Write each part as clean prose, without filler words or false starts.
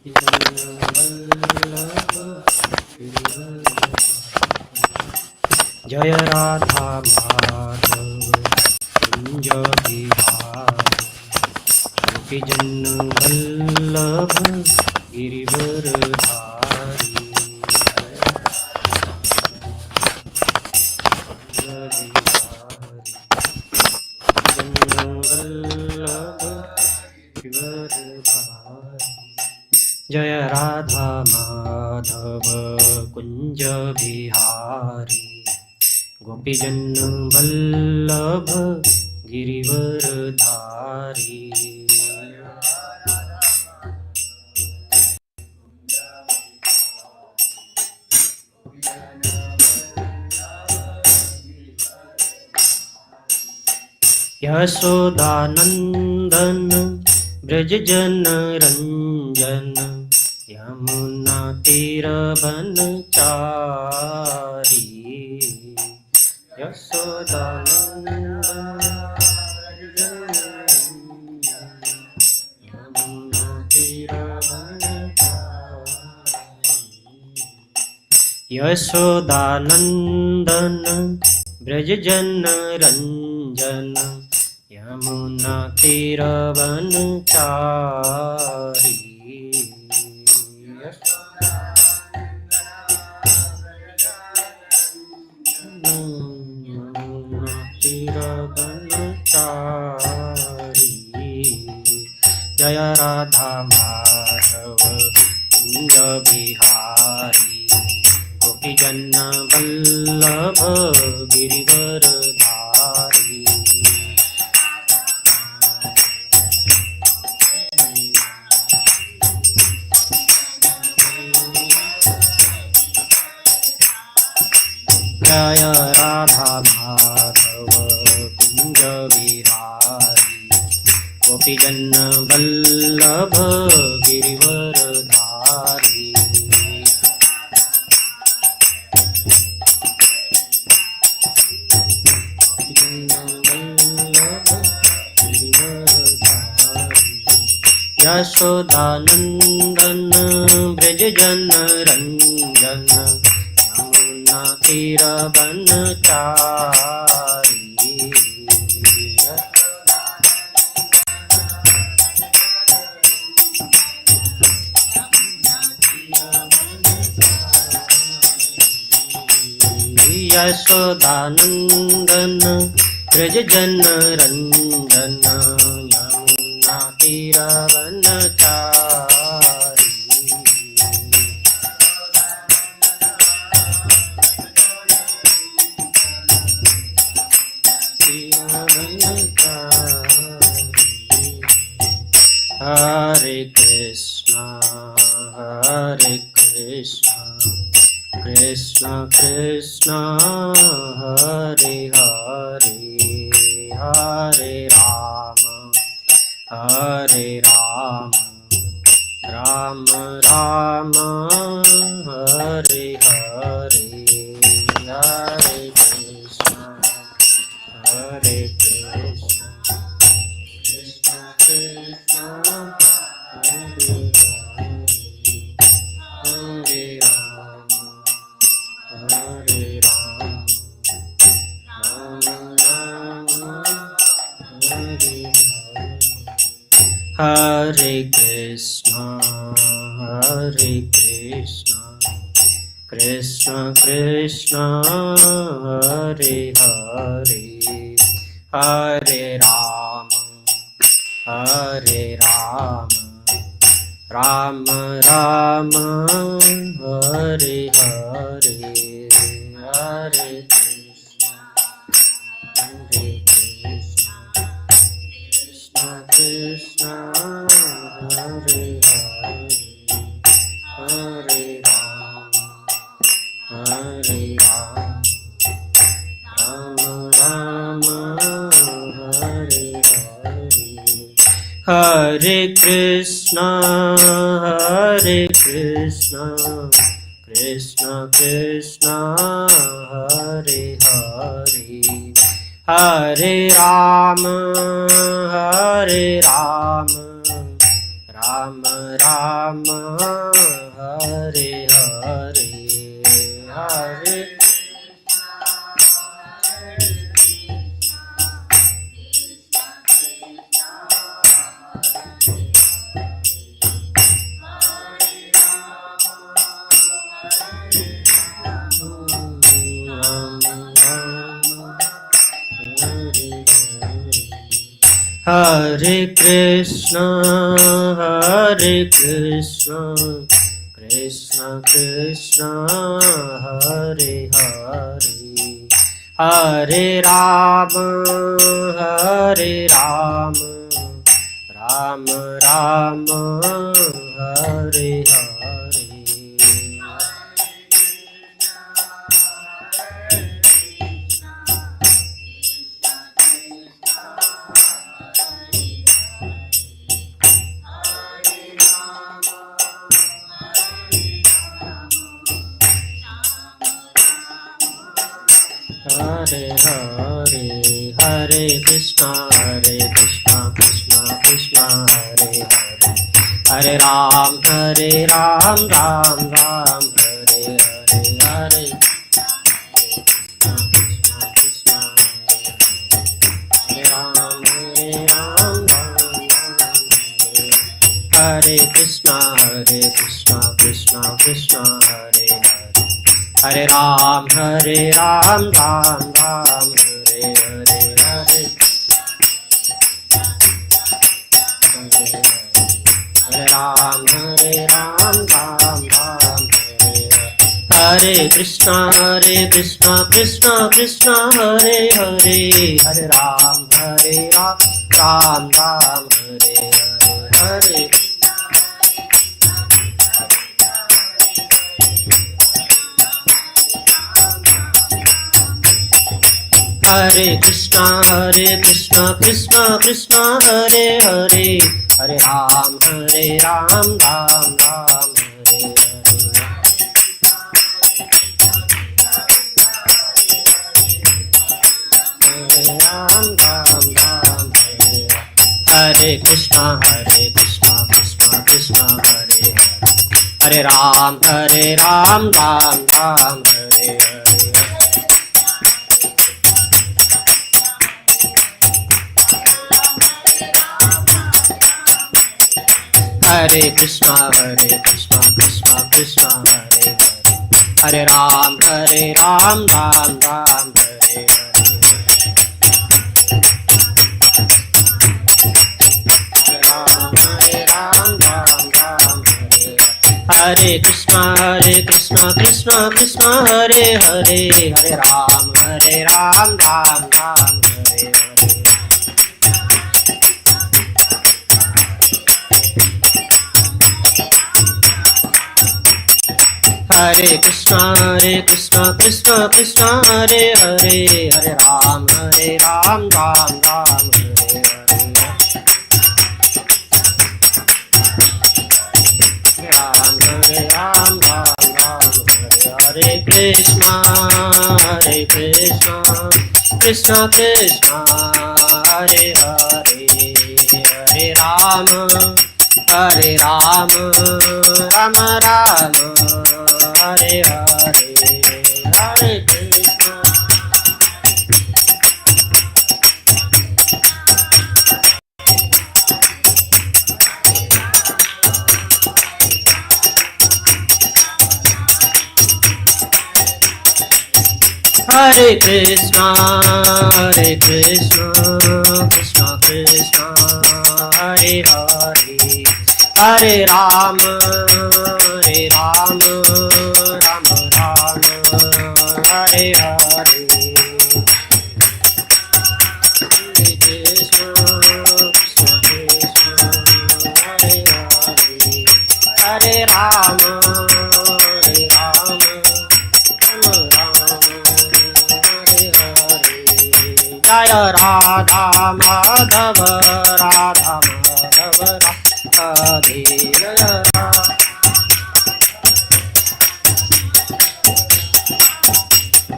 जय राधा माधव कुंज बिहारी गोपीजन वल्लभ गिरिवर धारी। जय राधा माधव कुंज बिहारी गोपीजन वल्लभ गिरिवर धारी। यशोदानंदन ब्रज जन रंजन यमुना तीर बनचारी। यशोदानंदन यमुना तीर बनचारी। यशोदानंदन ब्रज जन रंजन यमुना तीर बनचारी। यमुना तीर बनचारी। जय राधा माधव कुंज बिहारी गोपीजन वल्लभ गिरिवर धारी। जय राधा माधव कुंज बिहारी गोपीजन वल्लभ गिरिवर धारी। यशोदानंदन ब्रज जन रंजन यमुना तीर बनचारी। यशोदानंदन ब्रज जन रंजन यमुना तीर बनचारी। हरे कृष्णा कृष्ण कृष्ण हरे हरे हरे राम राम राम हरे हरे। हरे कृष्ण कृष्ण कृष्ण हरे हरे राम राम हरे हरे। कृष्ण कृष्ण कृष्ण हरे हरे हरे राम राम राम हरे हरे। हरे कृष्ण कृष्ण हरे हरे हरे राम राम राम हरे हरे। हरे कृष्ण कृष्ण कृष्ण हरे हरे हरे राम राम राम हरे हरे हरे Hare Krishna, Krishna Krishna, Hare Hare, Hare Rama, Ram Rama, Hare Hare. Hare Hare, Hare Krishna, Krishna Krishna, Hare Hare, Hare Ram, Ram Ram, Hare Hare, Hare Krishna, Hare Ram, Ram Ram, Hare Krishna, Krishna Krishna, Hare Hare, Hare Ram, Ram Ram, Hare Hare, Hare Ram, Ram Ram, Hare Krishna, Krishna Krishna, Hare Hare, Hare Ram, Ram Ram, Hare Hare, Hare Hare Krishna, Krishna Krishna, Hare Hare, Hare Ram, Ram Ram, Hare Hare, Hare Ram Ram, Hare Krishna, Krishna Krishna, Hare Hare, Hare Ram, Ram Ram, Hare Hare. Hare Krishna, Krishna Krishna, Hare Hare, Hare Ram, Ram Ram, Hare Hare, Hare Ram, Ram Ram, Hare Krishna, Krishna Krishna, Hare Hare, Hare Ram, Ram Ram, Hare Hare. Hare Krishna, Krishna Krishna, Hare Hare, Hare Ram, Ram Ram, Hare Hare, Ram, Ram Ram, Hare Krishna, Krishna Krishna, Hare Hare, Hare Ram, Ram Ram, Hare Hare, Hare Krishna. Hare Krishna, Krishna Krishna, Hare Hare, Hare Ram, Ram Ram, Hare Hare, Hare Krishna, Krishna Hare Hare, Hare Ram, Ram Hare Hare, Jaya Radha Madhava, Radha Madhava, Radhe Jaya Radha.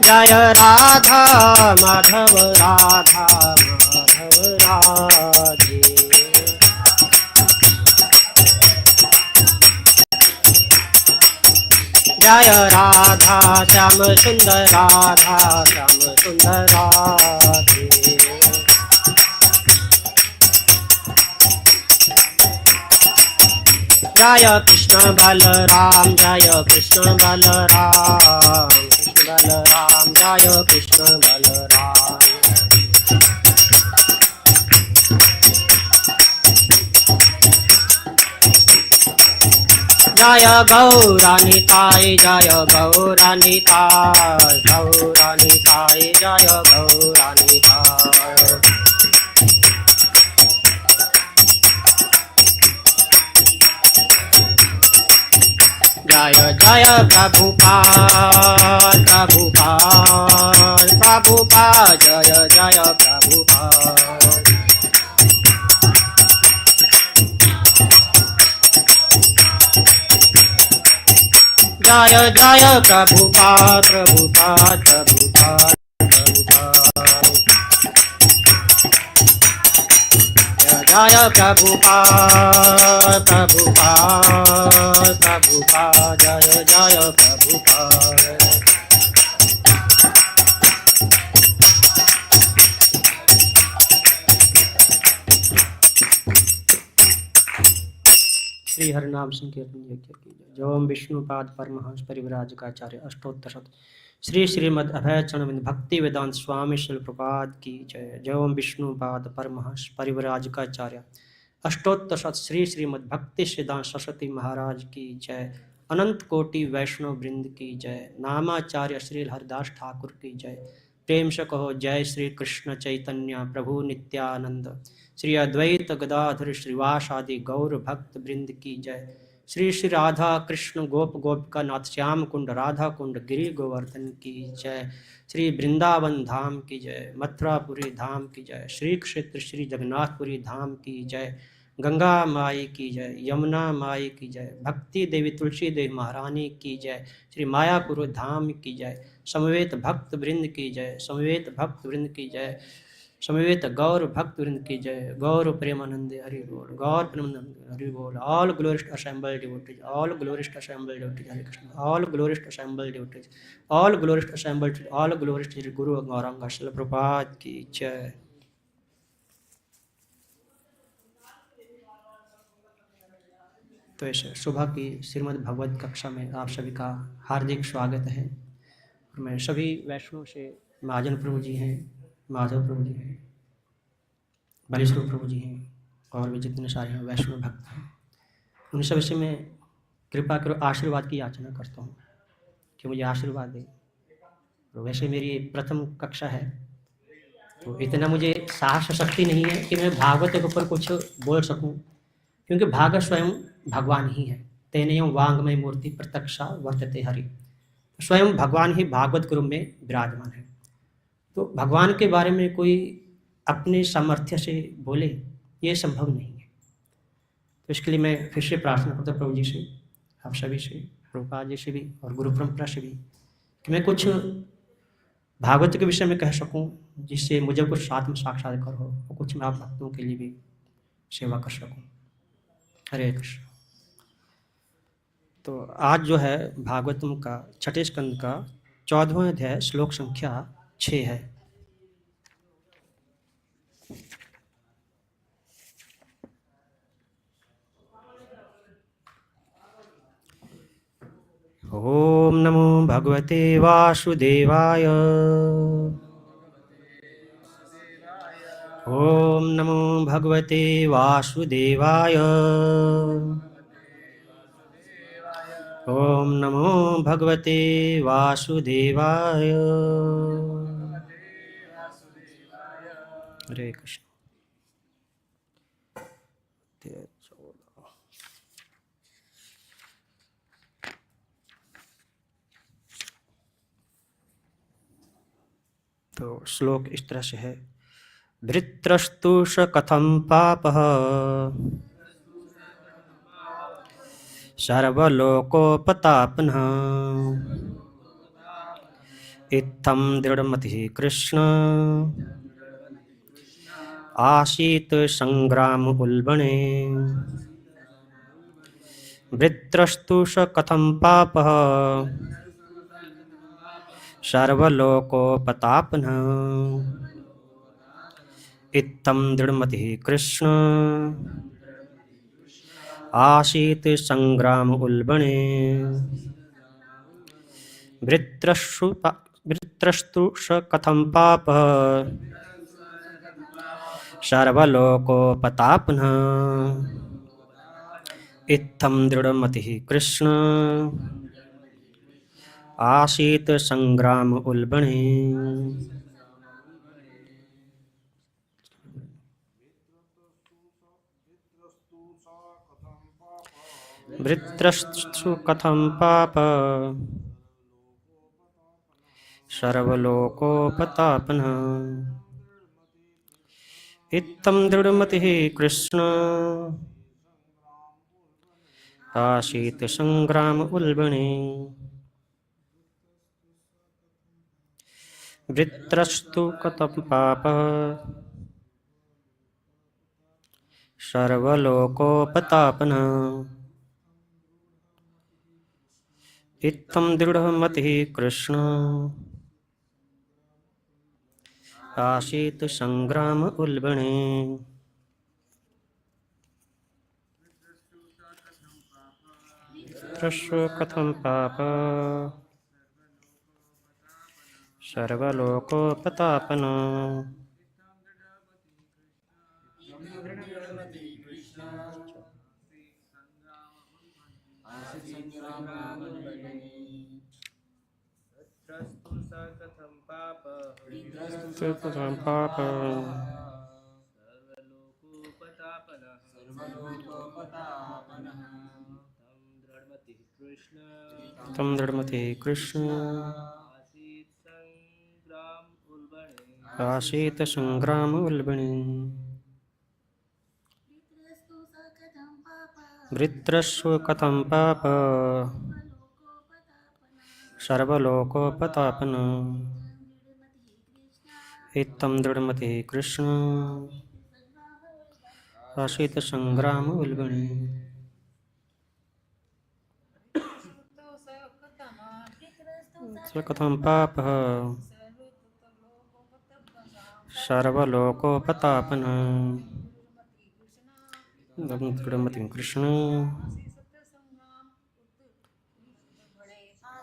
Jaya Radha Madhav, Radha Madhav, Radhe जय राधा श्याम सुंदर राधा श्याम सुंदर राधे। जय कृष्ण बलराम जय कृष्ण बलराम कृष्ण बलराम जय कृष्ण बलराम। जय गौरानिताय जय गौरानिताय गौरानिताय जय गौरानिताय। जय जय प्रभुपाद प्रभुपाद प्रभुपाद जय जय प्रभुपाद। जय जय प्रभुपाद प्रभुपाद प्रभुपाद प्रभुपाद। जय प्रभुपाद प्रभुपाद प्रभुपाद जय जय प्रभुपाद। श्री हरिनाम संकीर्तन यज्ञ की जय। ओम विष्णुपाद परमहंस परिव्राजकाचार्य अष्टोत्तर श्री श्रीमद् अभय चरण भक्ति वेदांत स्वामी शिल प्रपाद की जय। जय ओम विष्णुपाद परमहंस परिव्राजकाचार्य अष्टोत्तर श्री श्रीमद् भक्ति सिद्धांत सरस्वती महाराज की जय। अनंत कोटि वैष्णव वृंद की जय। नामाचार्य श्री हरिदास ठाकुर की जय। प्रेम से कहो जय श्री कृष्ण चैतन्य प्रभु नित्यानंद श्री अद्वैत गदाधर श्रीवासादि गौर भक्त वृंद की जय। श्री श्री राधा कृष्ण गोप गोपिका नाथ श्याम कुंड राधा कुंड गिरि गोवर्धन की जय। श्री वृंदावन धाम की जय। मथुरापुरी धाम की जय। श्री क्षेत्र श्री जगन्नाथपुरी धाम की जय। गंगा माई की जय। यमुना माई की जय। भक्ति देवी तुलसी देवी महारानी की जय। श्री मायापुर धाम की जय। समवेत भक्त वृंद की जय। समवेत भक्त वृंद की जय। समवेत गौर भक्त वृंद की जय। गौर प्रेमानंद हरि बोल। गौर प्रेमानंद हरि बोल। All glories to assembled devotees. All glories to assembled devotees Hare Krishna. All glories to assembled devotees. All glories to assembled. All glories to Shri Guru Gauranga शिल प्रभुपाद की जय। तो ऐसे सुबह की श्रीमद् भगवत कक्षा में आप सभी का हार्दिक स्वागत है। और मैं सभी वैष्णव से महाजन प्रभु जी हैं, माधव प्रभु जी हैं, बलेश्वर प्रभु जी हैं और भी जितने सारे हैं वैष्णव भक्त हैं, उन सब से मैं कृपा करो आशीर्वाद की याचना करता हूँ कि मुझे आशीर्वाद दें। तो वैसे मेरी प्रथम कक्षा है तो इतना मुझे साहस शक्ति नहीं है कि मैं भागवत के ऊपर कुछ बोल सकूं, क्योंकि भागवत स्वयं भगवान ही है। तेनेयं वांग्मय मूर्ति प्रत्यक्षा वर्तते हरि। स्वयं भगवान ही भागवत ग्रुप में विराजमान है। तो भगवान के बारे में कोई अपने सामर्थ्य से बोले ये संभव नहीं है। तो इसके लिए मैं फिर से प्रार्थना करता हूँ प्रभु जी से, आप सभी से, प्रभुपाद जी से भी और गुरु परंपरा से भी कि मैं कुछ भागवत के विषय में कह सकूं जिससे मुझे कुछ आत्म साक्षात्कार हो और कुछ मैं आप भक्तों के लिए भी सेवा कर सकूं। हरे कृष्ण। तो आज जो है भागवतम का छठे स्कंद का 14वां अध्याय श्लोक संख्या 6 है। ओम नमो भगवते वासुदेवाय। ओम नमो भगवते वासुदेवाय। ओम नमो भगवते वासुदेवाय। हरे कृष्ण। तो श्लोक इस तरह से है। भृत्रस्तु स कथं पापः सर्वलोकोपतापनः इत्थं दृढमतिः कृष्ण आसीत् संग्राम उल्बणे वृत्रस्तु स कथं पापः सर्वलोकोपतापनः इत्थं दृढमतिः कृष्ण आसीत् संग्राम उल्बणे वृत्रस्तु स कथं पापः सर्वलोकोपतापनः इत्थं दृढमतिः कृष्ण आसीत् संग्राम उल्बणे वृत्रस्तु कथं पापः सर्वलोकोपतापनः इत्थं दृढमतिः कृष्ण आसीत् संग्राम उल्बणे वृत्रस्तु कथं पापः सर्वलोकोपतापनः इत्थं दृढमतिः कृष्ण आसीत् संग्राम उल्बणे वृत्रस्तु कथं पापः सर्वलोकोपतापनः कथं पापः तं दृढमतिः कृष्ण आसीत् संग्राम उल्बणे वृत्रस्तु कथं पापः सर्वलोकोपतापनः इत्थं दृढमतिः कृष्ण आसीत् संग्राम उल्बणे स कथं पापः सर्वलोकोपतापनः दृढमतिः कृष्ण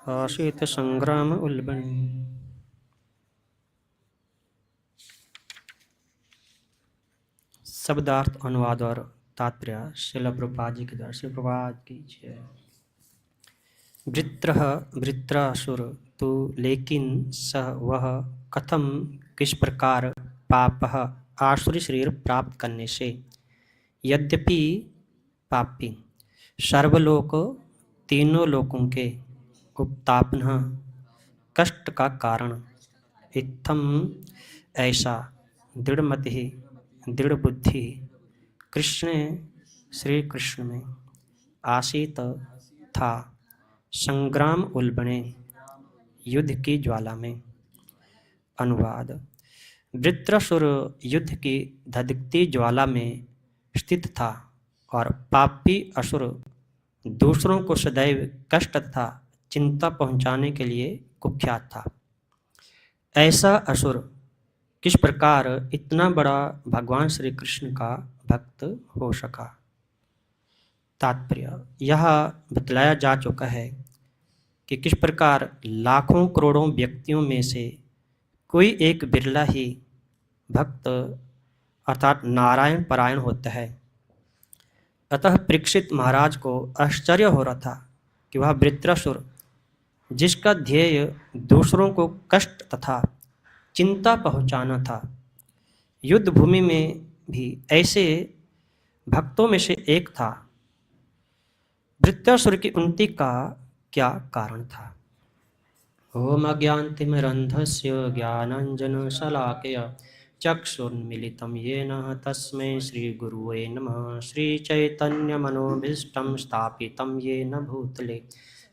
आसीत् संग्राम उल्बणे शब्दार्थ अनुवाद और तात्पर्य श्रील प्रभुपाद जी के द्वारा। श्री प्रभुपाद की जय। वृत्रः वृत्रासुर तो लेकिन सह वह कथम किस प्रकार पापः आसुरी शरीर प्राप्त करने से यद्यपि पापी सर्वलोक तीनों लोकों के उपतापन कष्ट का कारण इत्थम ऐसा दृढ़मति दृढ़ बुद्धि कृष्ण श्री कृष्ण में आसीत था संग्राम उल्बणे युद्ध की ज्वाला में। अनुवाद। वृत्रासुर युद्ध की धधकती ज्वाला में स्थित था और पापी असुर दूसरों को सदैव कष्ट तथा चिंता पहुंचाने के लिए कुख्यात था। ऐसा असुर किस प्रकार इतना बड़ा भगवान श्री कृष्ण का भक्त हो सका। तात्पर्य। यह बतलाया जा चुका है कि किस प्रकार लाखों करोड़ों व्यक्तियों में से कोई एक बिरला ही भक्त अर्थात नारायण परायण होता है। अतः परीक्षित महाराज को आश्चर्य हो रहा था कि वह वृत्रासुर जिसका ध्येय दूसरों को कष्ट तथा चिंता पहुंचाना था, युद्ध भूमि में भी ऐसे भक्तों में से एक था। वृत्रासुर की उन्नति का क्या कारण था। ओम अज्ञानतिमिरन्धस्य ज्ञानाञ्जनशलाकया चक्षुर्मिलितं येन तस्मै श्रीगुरुवे नमः। श्रीचैतन्यमनोभीष्टं स्थापितं येन भूतले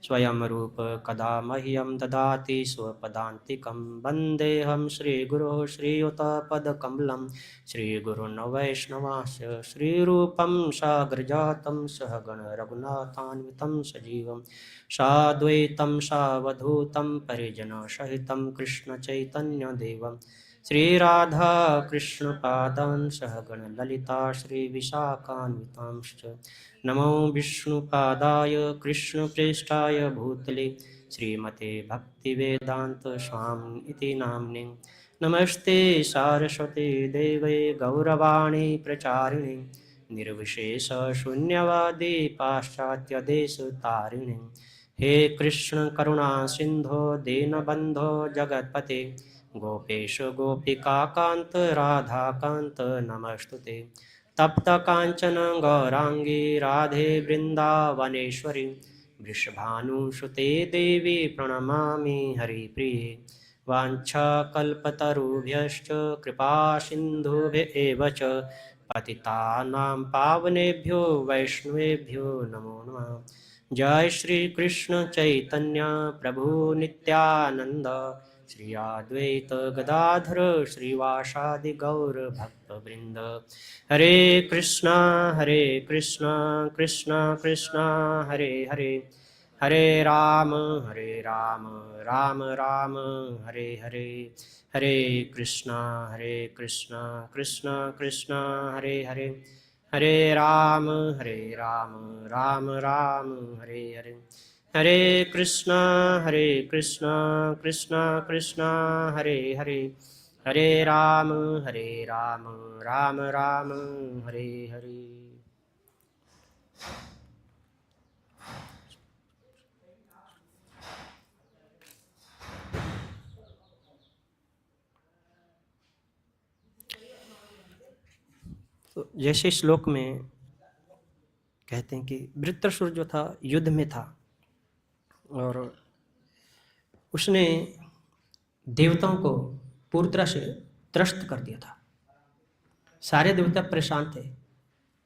स्वयं रूप कदा मह्यं ददाति स्वपदान्तिकं वन्देऽहं श्रीगुरोः श्रीयुतपदकमलं श्रीगुरुन् वैष्णवांश्च श्रीरूपं साग्रजातं सहगण रघुनाथान्वितं सजीवं साद्वैतं सावधूतं परिजनसहितं कृष्णचैतन्यदेवं श्रीराधा कृष्णपादान् सहगण ललिता श्रीविशाखान्वितांश्च नमो विष्णुपादाय कृष्णप्रेष्ठाय भूतले श्रीमते भक्तिवेदान्त स्वामी इति नाम्ने नमस्ते सारस्वते देवे गौरवाणी प्रचारिणे निर्विशेष शून्यवादी पाश्चात्यदेशतारिणे हे कृष्ण करुणा सिंधो दीनबंधो जगत्पते गोपेश गोपिकाकांत राधाकांत नमस्तुते तप्त कांचन गौरांगी राधे वृंदावनेश्वरी वृषभानुसुते देवी प्रणमामि हरिप्रिये वाञ्छाकल्पतरुभ्यश्च कृपा सिन्धुभ्येव च पतितानां पावनेभ्यो वैष्णवेभ्यो नमो नमः। जय श्री कृष्ण चैतन्य प्रभु नित्यानंद श्री अद्वैत गदाधर श्रीवासादि गौर भक्तवृंद। हरे कृष्णा कृष्णा कृष्णा हरे हरे हरे राम राम राम हरे हरे हरे कृष्णा कृष्णा कृष्णा हरे हरे हरे राम राम राम हरे हरे हरे कृष्णा कृष्णा कृष्णा हरे हरे हरे राम राम राम हरे हरे। तो जैसे श्लोक में कहते हैं कि वृत्रासुर जो था युद्ध में था और उसने देवताओं को पूरी तरह से त्रस्त कर दिया था। सारे देवता परेशान थे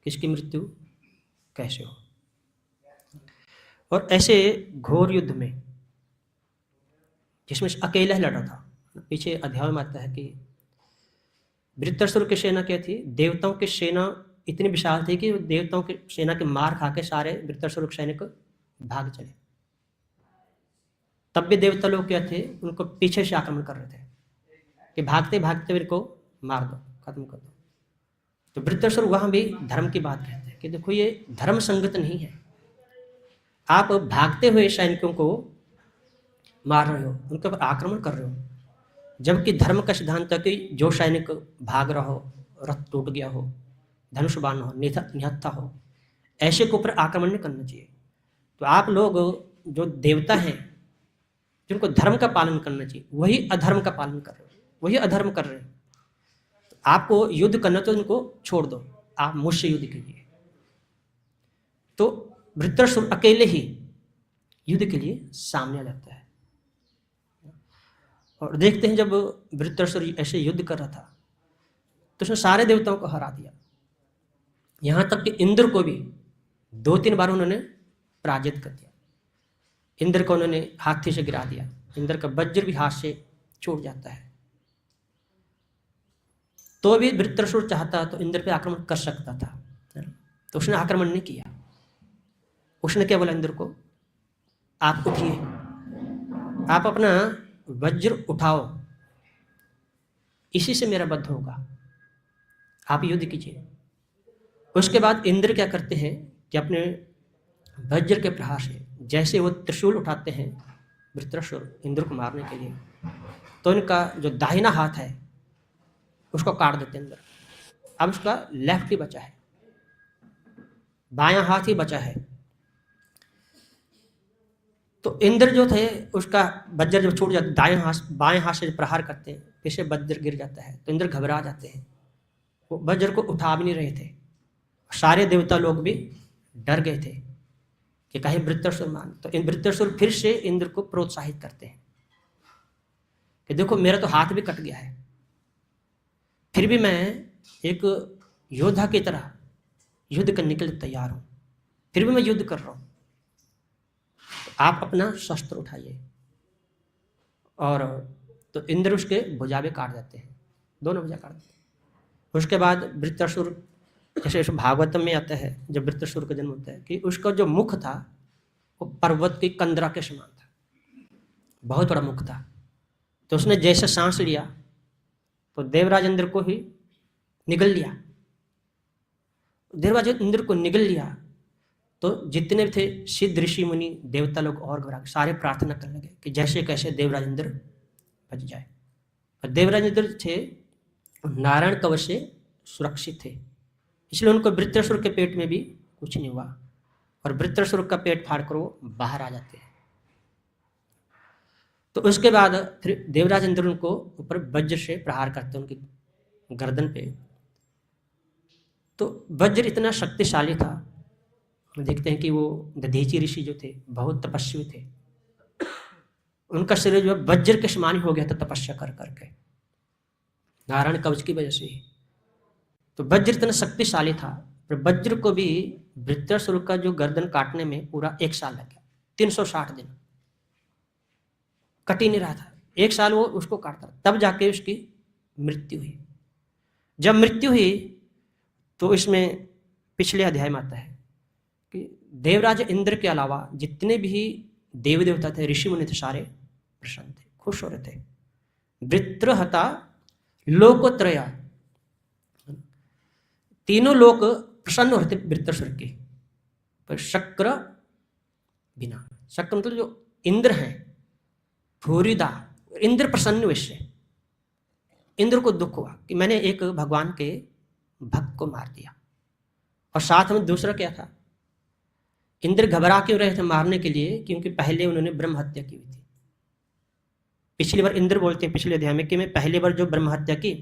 किसकी मृत्यु कैसे हो। और ऐसे घोर युद्ध में जिसमें अकेला लड़ा था, पीछे अध्याय में आता है कि वृत्रासुर की सेना क्या थी, देवताओं की सेना इतनी विशाल थी कि देवताओं की सेना के मार खा के सारे वृत्रासुर सैनिक भाग चले। तब भी देवता लोग क्या थे, उनको पीछे से आक्रमण कर रहे थे कि भागते भागते मेरे को मार दो, खत्म कर दो। तो वृत्रासुर वहां भी धर्म की बात कहते हैं कि देखो ये धर्म संगत नहीं है, आप भागते हुए सैनिकों को मार रहे हो, उनके ऊपर आक्रमण कर रहे हो, जबकि धर्म का सिद्धांत है कि जो सैनिक भाग रहा हो, रथ टूट गया हो, धनुषबाण हो, निहत्था हो, ऐसे के ऊपर आक्रमण नहीं करना चाहिए। तो आप लोग जो देवता हैं जिनको धर्म का पालन करना चाहिए वही अधर्म का पालन कर रहे हो, वही अधर्म कर रहे हो। तो आपको युद्ध करना तो उनको छोड़ दो, आप मुझसे युद्ध कीजिए। तो वृत्रासुर अकेले ही युद्ध के लिए सामने आ जाता है और देखते हैं जब वृत्रासुर ऐसे युद्ध कर रहा था तो उसने सारे देवताओं को हरा दिया, यहां तक कि इंद्र को भी 2-3 बार उन्होंने पराजित कर दिया। इंद्र को उन्होंने हाथी से गिरा दिया, इंद्र का वज्र भी हाथ से छूट जाता है। तो भी वृत्रासुर चाहता तो इंद्र पे आक्रमण कर सकता था, तो उसने आक्रमण नहीं किया। उसने क्या बोला इंद्र को, आप उठिए, आप अपना वज्र उठाओ, इसी से मेरा वध होगा, आप युद्ध कीजिए। उसके बाद इंद्र क्या करते हैं कि अपने वज्र के प्रहार से जैसे वो त्रिशूल उठाते हैं वृत्रासुर इंद्र को मारने के लिए, तो इनका जो दाहिना हाथ है उसको काट देते हैं इंद्र। अब उसका लेफ्ट ही बचा है, बायां हाथ ही बचा है। तो इंद्र जो थे उसका वज्र जब छूट जाता है, बाएं हाथ से प्रहार करते हैं, फिर से वज्र गिर जाता है, तो इंद्र घबरा जाते हैं, वो वज्र को उठा भी नहीं रहे थे। सारे देवता लोग भी डर गए थे कि कहीं वृत्रासुर मान। तो इन वृत्रासुर फिर से इंद्र को प्रोत्साहित करते हैं कि देखो मेरा तो हाथ भी कट गया है, फिर भी मैं एक योद्धा की तरह युद्ध करने के लिए तैयार हूं, फिर भी मैं युद्ध कर रहा हूं। आप अपना शस्त्र उठाइए। और तो इंद्र उसके भुजावे काट देते हैं, दोनों भुजा काट देते हैं। उसके बाद वृत्रासुर, जैसे इस भागवतम में आता है जब वृत्रासुर का जन्म होता है कि उसका जो मुख था वो पर्वत की कंदरा के समान था, बहुत बड़ा मुख था। तो उसने जैसे सांस लिया तो देवराज इंद्र को ही निगल लिया। देवराज इंद्र को निगल लिया तो जितने भी थे सिद्ध ऋषि मुनि देवता लोग और घबरा गए, सारे प्रार्थना करने लगे कि जैसे कैसे देवराज इंद्र बच जाए। और देवराज इंद्र थे नारायण कवच से सुरक्षित थे, इसलिए उनको वृत्रासुर के पेट में भी कुछ नहीं हुआ और वृत्रासुर का पेट फाड़ कर वो बाहर आ जाते हैं। तो उसके बाद फिर देवराज इंद्र उनको ऊपर वज्र से प्रहार करते हैं उनकी गर्दन पे। तो वज्र इतना शक्तिशाली था, हम देखते हैं कि वो दधीचि ऋषि जो थे बहुत तपस्वी थे, उनका शरीर जो वज्र के समान हो गया था तपस्या कर करके, नारायण कवच की वजह से ही। तो वज्र इतना शक्तिशाली था, पर वज्र को भी वृत्रासुर का जो गर्दन काटने में पूरा 1 साल लग गया, 360 दिन कट ही नहीं रहा था। 1 साल वो उसको काटता, तब जाके उसकी मृत्यु हुई। जब मृत्यु हुई तो इसमें पिछले अध्याय में आता है कि देवराज इंद्र के अलावा जितने भी देवी देवता थे, ऋषि मुनि थे, सारे प्रसन्न थे, खुश हो रहे थे। वृत्रहता लोकोत्रया, तीनों लोग प्रसन्न हो रहे थे वृत्रासुर के, पर शक्र बिना। शक्र मतलब जो इंद्र हैं, भूरिदा, इंद्र प्रसन्न हुए इससे। इंद्र को दुख हुआ कि मैंने एक भगवान के भक्त को मार दिया। और साथ में दूसरा क्या था, इंद्र घबरा क्यों रहे थे मारने के लिए, क्योंकि पहले उन्होंने ब्रह्म हत्या की हुई थी। पिछली बार इंद्र बोलते हैं पिछले अध्याय में कि मैं पहली बार जो ब्रह्म हत्या की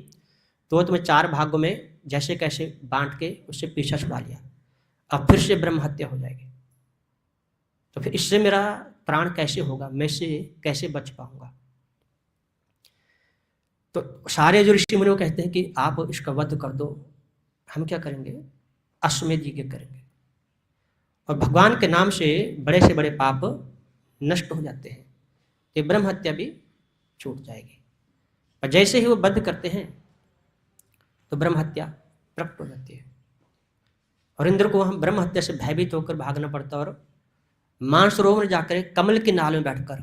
तो तुम्हें 4 भागों में जैसे कैसे बांट के उससे पीछा छुड़ा लिया, अब फिर से ब्रह्म हत्या हो जाएगी, तो फिर इससे मेरा प्राण कैसे होगा, मैं इससे कैसे बच पाऊंगा। तो सारे जो ऋषि मुनि कहते हैं कि आप इसका वध कर दो, हम क्या करेंगे, अश्वमेध यज्ञ करेंगे और भगवान के नाम से बड़े से बड़े पाप नष्ट हो जाते हैं, ये ब्रह्म हत्या भी छूट जाएगी। और जैसे ही वो वध करते हैं तो ब्रह्म हत्या प्रकट हो जाती है और इंद्र को वहां ब्रह्म हत्या से भयभीत होकर भागना पड़ता और मानसरोवर जाकर कमल के नाल में बैठकर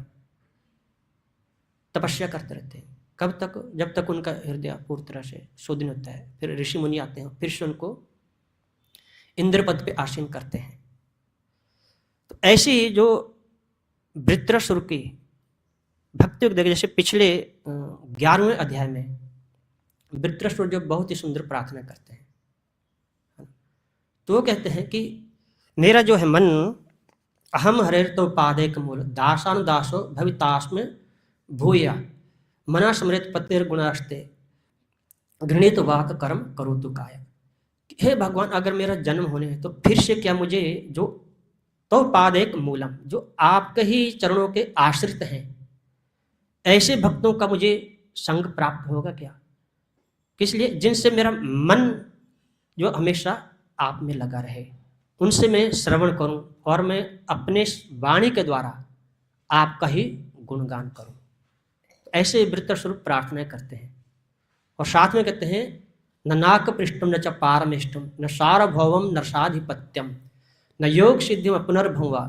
तपस्या करते रहते हैं। कब तक, जब तक उनका हृदय पूरी तरह से शोधन होता है। फिर ऋषि मुनि आते हैं, फिर से उनको इंद्र पद पे आसीन करते हैं। तो ऐसी जो वृत्रासुर की भक्ति को देखे, जैसे पिछले 11वें अध्याय में वृत्रासुर जो बहुत ही सुंदर प्रार्थना करते हैं, तो वो कहते हैं कि मेरा जो है मन अहम हरे तो पादेक मूल दासानुदासो भवितास्म भूया मना स्मृत पतिर गुणास्ते घृणित वाक कर्म करो तो काय। हे भगवान, अगर मेरा जन्म होने है तो फिर से क्या मुझे जो तो पादेक मूलम, जो आपके ही चरणों के आश्रित हैं, ऐसे भक्तों का मुझे संग प्राप्त होगा क्या, किस लिए, जिनसे मेरा मन जो हमेशा आप में लगा रहे, उनसे मैं श्रवण करूं और मैं अपने वाणी के द्वारा आपका ही गुणगान करूं। ऐसे वृत्रासुर प्रार्थना करते हैं और साथ में कहते हैं न नाक पृष्ठम न च पारमिष्टम न सार्वभौवम न साधिपत्यम न योग सिद्धिम पुनर्भुवा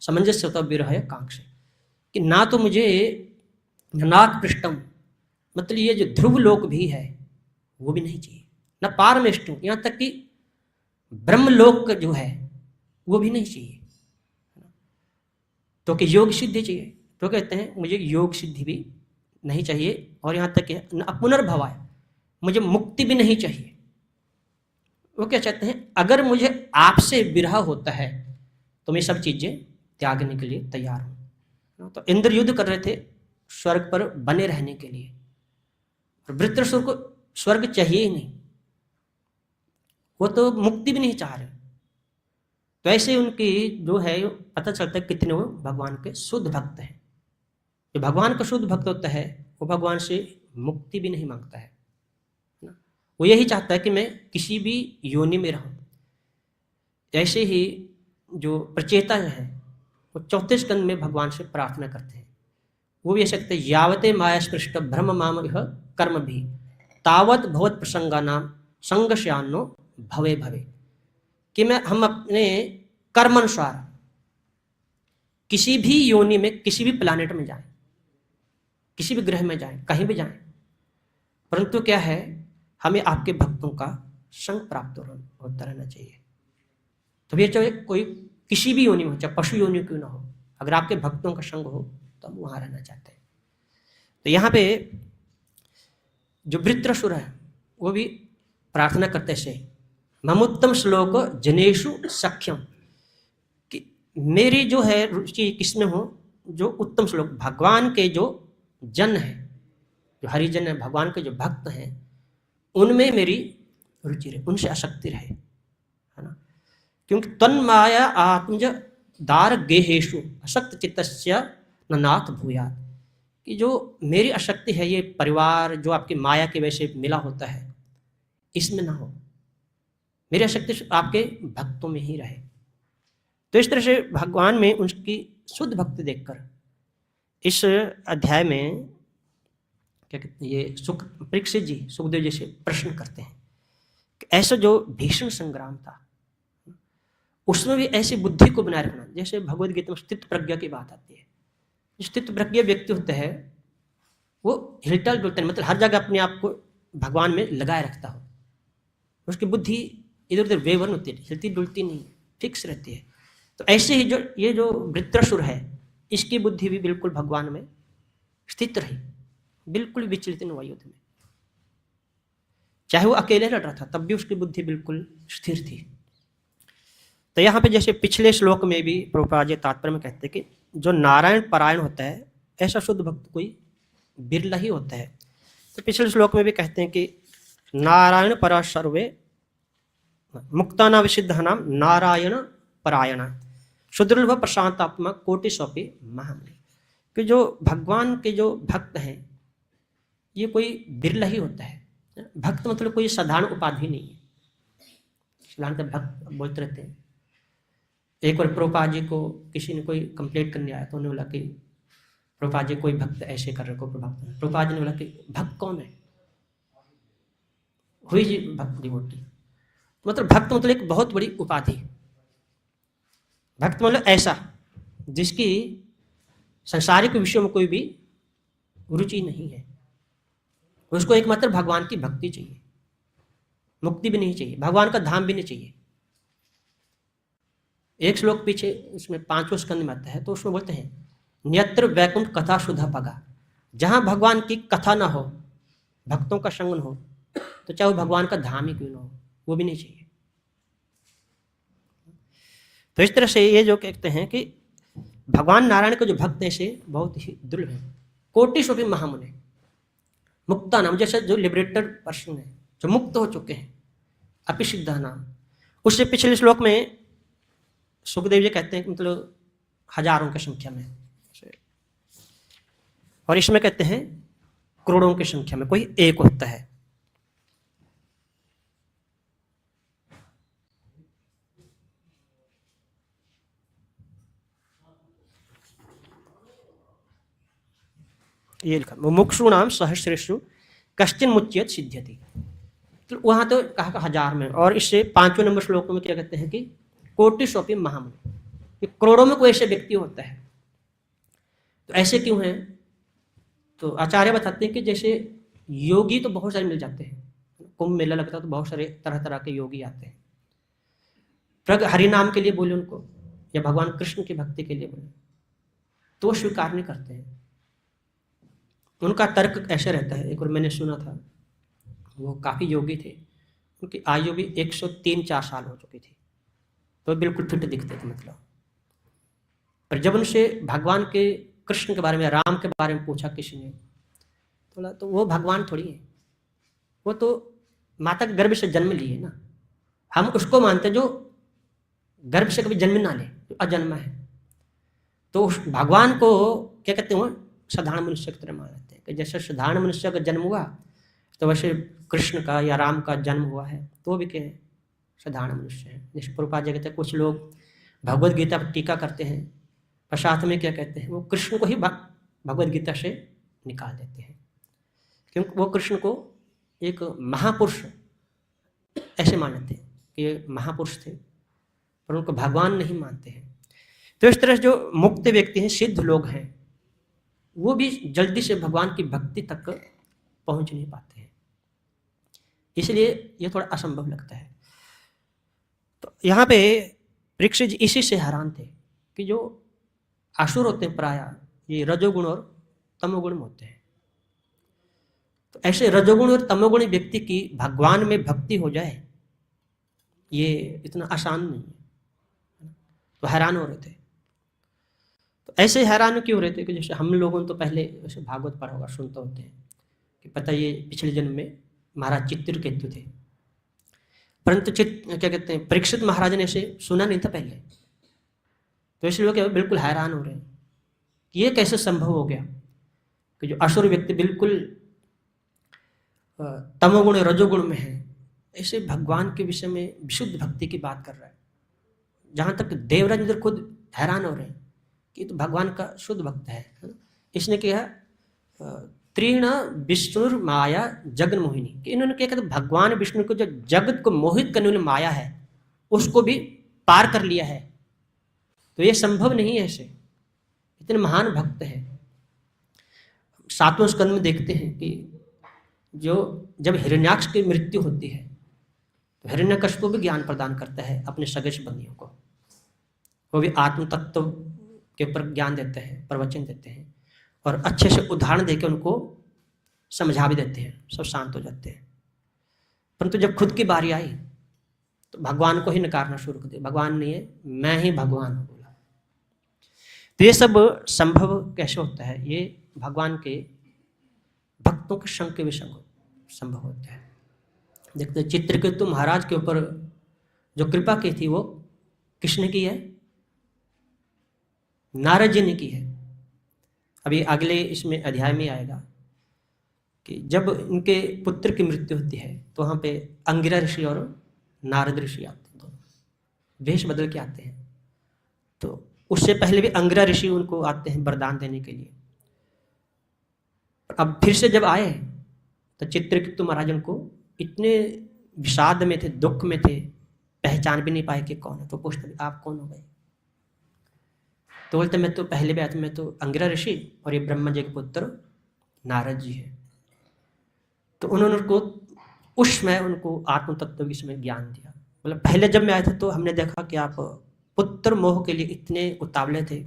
समंजस्य विरह कांक्ष, कि ना तो मुझे नाक पृष्ठम मतलब ये जो ध्रुव लोक भी है वो भी नहीं चाहिए, न पारमिष्टम यहाँ तक कि ब्रह्मलोक जो है वो भी नहीं चाहिए, तो कि योग सिद्धि चाहिए। तो कहते हैं मुझे योग सिद्धि भी नहीं चाहिए और यहाँ तक कि पुनर्भवाय, मुझे मुक्ति भी नहीं चाहिए। वो क्या चाहते हैं, अगर मुझे आपसे विरह होता है तो मैं सब चीजें त्यागने के लिए तैयार हूं। तो इंद्र युद्ध कर रहे थे स्वर्ग पर बने रहने के लिए और वृत्रासुर को स्वर्ग चाहिए ही नहीं, वो तो मुक्ति भी नहीं चाह रहे। तो ऐसे उनकी जो है पता चलता है कितने वो भगवान के शुद्ध भक्त हैं। जो भगवान का शुद्ध भक्त होता है वो भगवान से मुक्ति भी नहीं मांगता है, वो यही चाहता है कि मैं किसी भी योनि में रहूं। ऐसे ही जो प्रचेता है वो चौथे स्कंद में भगवान से प्रार्थना करते हैं। वो भी ऐसे कहते हैं, यावते माया स्पृष्ट ब्रह्म माम इह कर्म भी तावत भवत प्रसंगा नाम संगश्यानो भवे भवे, कि हम अपने कर्म अनुसार किसी भी योनि में, किसी भी प्लानेट में जाएं, किसी भी ग्रह में जाएं, कहीं भी जाएं, परंतु क्या है, हमें आपके भक्तों का संग प्राप्त होता रहना चाहिए। तो ये चाहे कोई किसी भी योनि में हो, चाहे पशु योनि क्यों ना हो, अगर आपके भक्तों का संग हो तो हम वहां रहना चाहते हैं। तो यहाँ पे जो वृत्रासुर है वो भी प्रार्थना करते से, ममुत्तम श्लोक जनेषु सख्यम, कि मेरी जो है रुचि किसमें हो, जो उत्तम श्लोक भगवान के जो जन है, जो हरिजन है, भगवान के जो भक्त हैं, उनमें मेरी रुचि रहे, उनसे आसक्ति रहे, है ना। क्योंकि तन्माया आत्मज दार गेहेशु असक्त चित्तस्य न नाथ भूयात्, कि जो मेरी आसक्ति है, ये परिवार जो आपकी माया के वजह से मिला होता है, इसमें ना हो, मेरी आसक्ति आपके भक्तों में ही रहे। तो इस तरह से भगवान में उनकी शुद्ध भक्ति देखकर इस अध्याय में क्या कहते हैं, ये परीक्षित जी सुखदेव जी से प्रश्न करते हैं कि ऐसा जो भीषण संग्राम था उसमें भी ऐसी बुद्धि को बनाए रखना, जैसे भगवद गीता में स्थित प्रज्ञा की बात आती है। स्थित प्रज्ञा व्यक्ति होता है वो हिलता डुलता नहीं, मतलब हर जगह अपने आप को भगवान में लगाए रखता हो, उसकी बुद्धि इधर उधर वेवन होती है, हिलती डुलती नहीं, फिक्स रहती है। तो ऐसे ही जो ये जो वृत्रासुर है, इसकी बुद्धि भी बिल्कुल भगवान में स्थित रही, बिल्कुल विचलित नहीं हुआ युद्ध में, चाहे वो अकेले लड़ रहा था तब भी उसकी बुद्धि बिल्कुल स्थिर थी। तो यहाँ पे जैसे पिछले श्लोक में भी प्रभुपाद जी तात्पर्य में कहते हैं कि जो नारायण परायण होता है, ऐसा शुद्ध भक्त कोई बिरला ही होता है। तो पिछले श्लोक में भी कहते हैं कि नारायण परा सर्वे मुक्ताना विसिद्ध नाम नारायण परायण सुदृढ़ प्रशांतात्मा कोटि स्वपि महामणि, कि जो भगवान के जो भक्त हैं ये कोई बिरला ही होता है। भक्त मतलब कोई साधारण उपाधि नहीं है, साधारण भक्त बोलते रहते हैं। एक बार प्रभुपाद जी को किसी ने कोई कंप्लेंट करने आया तो उन्होंने बोला कि प्रभुपाद जी कोई भक्त ऐसे कर रहे को, प्रभुपाद जी ने बोला कि भक्त कौन है, हुई जी भक्त डिवोटी। मतलब भक्त मतलब एक बहुत बड़ी उपाधि, भक्त मतलब ऐसा जिसकी संसारिक विषयों में कोई भी रुचि नहीं है, उसको एकमात्र भगवान की भक्ति चाहिए, मुक्ति भी नहीं चाहिए, भगवान का धाम भी नहीं चाहिए। एक श्लोक पीछे इसमें 5वें स्कंद में आता है, तो उसमें बोलते हैं न्यत्र वैकुंठ कथा सुधा पगा, जहां भगवान की कथा ना हो, भक्तों का संग न हो, तो चाहे वो भगवान का धाम ही क्यों ना हो, वो भी नहीं चाहिए। तो इस तरह से ये जो कहते हैं कि भगवान नारायण के जो भक्त हैं से बहुत ही दुर्लभ है। कोटि स्वपि महामुनि मुक्ता नाम, जैसे जो लिबरेटेड पर्सन है, जो मुक्त हो चुके हैं, अपि सिद्धा नाम। उससे पिछले श्लोक में सुखदेव जी कहते हैं कि मतलब हजारों की संख्या में, और इसमें कहते हैं करोड़ों की संख्या में कोई एक होता है। ये लिखा मुमुक्षु नाम सहस्रेषु कश्चिन मुच्यत सिद्ध्यति, तो वहां तो कहा हजार में। और इससे 5वें नंबर श्लोक में क्या कहते हैं कि कोटि स्वपि महामुनि, करोड़ों में कोई ऐसे व्यक्ति होता है। तो ऐसे क्यों है, तो आचार्य बताते हैं कि जैसे योगी तो बहुत सारे मिल जाते हैं, कुंभ मेला लगता है तो बहुत सारे तरह तरह के योगी आते हैं, प्रग हरि नाम के लिए बोले उनको, या भगवान कृष्ण की भक्ति के लिए बोले, तो स्वीकार नहीं करते हैं। उनका तर्क ऐसे रहता है, एक बार मैंने सुना था, वो काफ़ी योगी थे, उनकी आयु भी 103-4 साल हो चुकी थी, तो बिल्कुल फिट दिखते थे मतलब। पर जब उनसे भगवान के कृष्ण के बारे में, राम के बारे में पूछा किसी ने, तो बोला तो वो भगवान थोड़ी है, वो तो माता के गर्भ से जन्म लिए ना, हम उसको मानते जो गर्भ से कभी जन्म ना ले, जो अजन्मा है। तो उस भगवान को क्या कहते हैं, वो साधारण मनुष्य की तरह मान लेते हैं कि जैसे साधारण मनुष्य का जन्म हुआ तो वैसे कृष्ण का या राम का जन्म हुआ है, तो भी क्या है, साधारण मनुष्य है। जैसे प्रभुपाद जी कहते हैं कुछ लोग भगवद गीता पर टीका करते हैं पश्चात में क्या कहते हैं, वो कृष्ण को ही भगवद गीता से निकाल देते हैं, क्योंकि वो कृष्ण को एक महापुरुष ऐसे मानते हैं कि ये महापुरुष थे, पर उनको भगवान नहीं मानते हैं। तो इस तरह जो मुक्त व्यक्ति हैं, सिद्ध लोग हैं, वो भी जल्दी से भगवान की भक्ति तक पहुंच नहीं पाते हैं, इसलिए ये थोड़ा असंभव लगता है। तो यहाँ पे परीक्षित जी इसी से हैरान थे कि जो असुर होते हैं प्राय ये रजोगुण और तमोगुण में होते हैं, तो ऐसे रजोगुण और तमोगुणी व्यक्ति की भगवान में भक्ति हो जाए ये इतना आसान नहीं है। तो हैरान हो रहे थे। तो ऐसे हैरान क्यों रहे थे कि जैसे हम लोगों ने तो पहले वैसे भागवत पढ़ा होगा, सुनते होते हैं कि पता ये पिछले जन्म में महाराज चित्रकेतु थे, परंतु क्या कहते हैं, परीक्षित महाराज ने इसे सुना नहीं था पहले, तो इसलिए लोग बिल्कुल हैरान हो रहे हैं कि ये कैसे संभव हो गया कि जो असुर व्यक्ति बिल्कुल तमोगुण रजोगुण में है, ऐसे भगवान के विषय में विशुद्ध भक्ति की बात कर रहा है। जहाँ तक देवराज इंद्र खुद हैरान हो रहे हैं कि तो भगवान का शुद्ध भक्त है ना? इसने किया तीर्ण विष्णु माया जगन मोहिनी, कि इन्होंने क्या कहते भगवान विष्णु को जो जगत को मोहित करने वाली माया है उसको भी पार कर लिया है। तो ये संभव नहीं है, ऐसे इतने महान भक्त हैं। 7वें स्कंद में देखते हैं कि जो जब हिरण्याक्ष की मृत्यु होती है तो हिरण्यकश्यप को भी ज्ञान प्रदान करता है अपने सगे संबंधियों को, वो भी आत्म तत्व के ऊपर ज्ञान देते हैं, प्रवचन देते हैं और अच्छे से उदाहरण देकर उनको समझा भी देते हैं, सब शांत हो जाते हैं। परंतु जब खुद की बारी आई तो भगवान को ही नकारना शुरू कर दिया, भगवान नहीं है, मैं ही भगवान हूँ बोला। तो ये सब संभव कैसे होता है? ये भगवान के भक्तों के संग के भी संभव होता है। देखते चित्रकेतु महाराज के ऊपर जो कृपा की थी वो किसने की है? नारद जी ने की है। अभी अगले इसमें अध्याय में आएगा कि जब इनके पुत्र की मृत्यु होती है तो वहाँ पे अंगिरा ऋषि और नारद ऋषि आते हैं, दोनों वेश बदल के आते हैं। तो उससे पहले भी अंगिरा ऋषि उनको आते हैं वरदान देने के लिए। अब फिर से जब आए तो चित्रकेतु महाराज उनको इतने विषाद में थे, दुख में थे, पहचान भी नहीं पाए कि कौन है। तो पूछते आप कौन हो भाई? तो बोलते मैं तो पहले भी आया था, मैं तो अंगिरा ऋषि और ये ब्रह्मा जी के पुत्र नारद जी है। तो उन्होंने उनको उस समय उनको आत्म तत्व के समय ज्ञान दिया। मतलब पहले जब मैं आया था तो हमने देखा कि आप पुत्र मोह के लिए इतने उतावले थे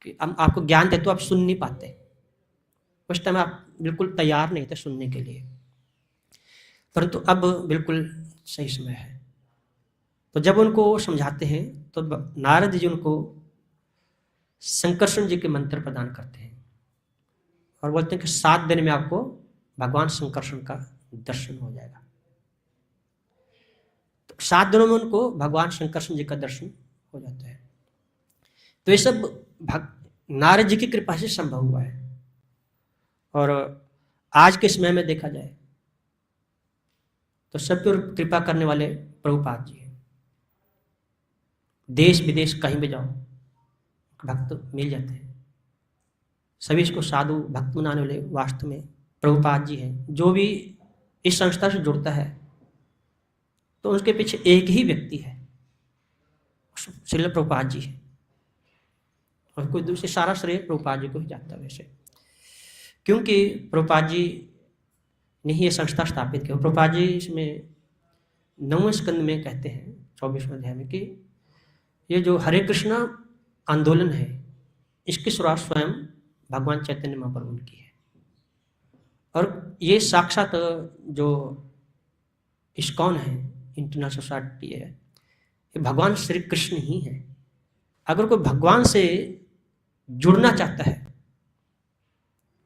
कि हम आपको ज्ञान देते तो आप सुन नहीं पाते, उस टाइम आप बिल्कुल तैयार नहीं थे सुनने के लिए, परंतु अब बिल्कुल सही समय है। तो जब उनको समझाते हैं तो नारद जी उनको शंकरषण जी के मंत्र प्रदान करते हैं और बोलते हैं कि 7 दिन में आपको भगवान शंकरषण का दर्शन हो जाएगा। तो 7 दिनों में उनको भगवान शंकरषण जी का दर्शन हो जाता है। तो ये सब नारद जी की कृपा से संभव हुआ है। और आज के समय में देखा जाए तो सब पर कृपा करने वाले प्रभुपाद जी हैं। देश विदेश कहीं भी जाओ भक्त मिल जाते हैं। सभी इसको साधु भक्त बनाने वाले वास्तव में प्रभुपाद जी हैं। जो भी इस संस्था से जुड़ता है तो उसके पीछे एक ही व्यक्ति है, श्रील प्रभुपाद जी है, और कोई दूसरे सारा श्रेय प्रभुपाद जी को ही जाता है वैसे, क्योंकि प्रभुपाद जी ने ही ये संस्था स्थापित की। प्रभुपाद जी इसमें 9वें स्कंद में कहते हैं 24वें अध्याय में कि ये जो हरे कृष्णा आंदोलन है इसकी शुरुआत स्वयं भगवान चैतन्य महाप्रभु ने की है। और ये साक्षात जो इस्कॉन है, इंटरनेशनल सोसाइटी है, ये भगवान श्री कृष्ण ही है। अगर कोई भगवान से जुड़ना चाहता है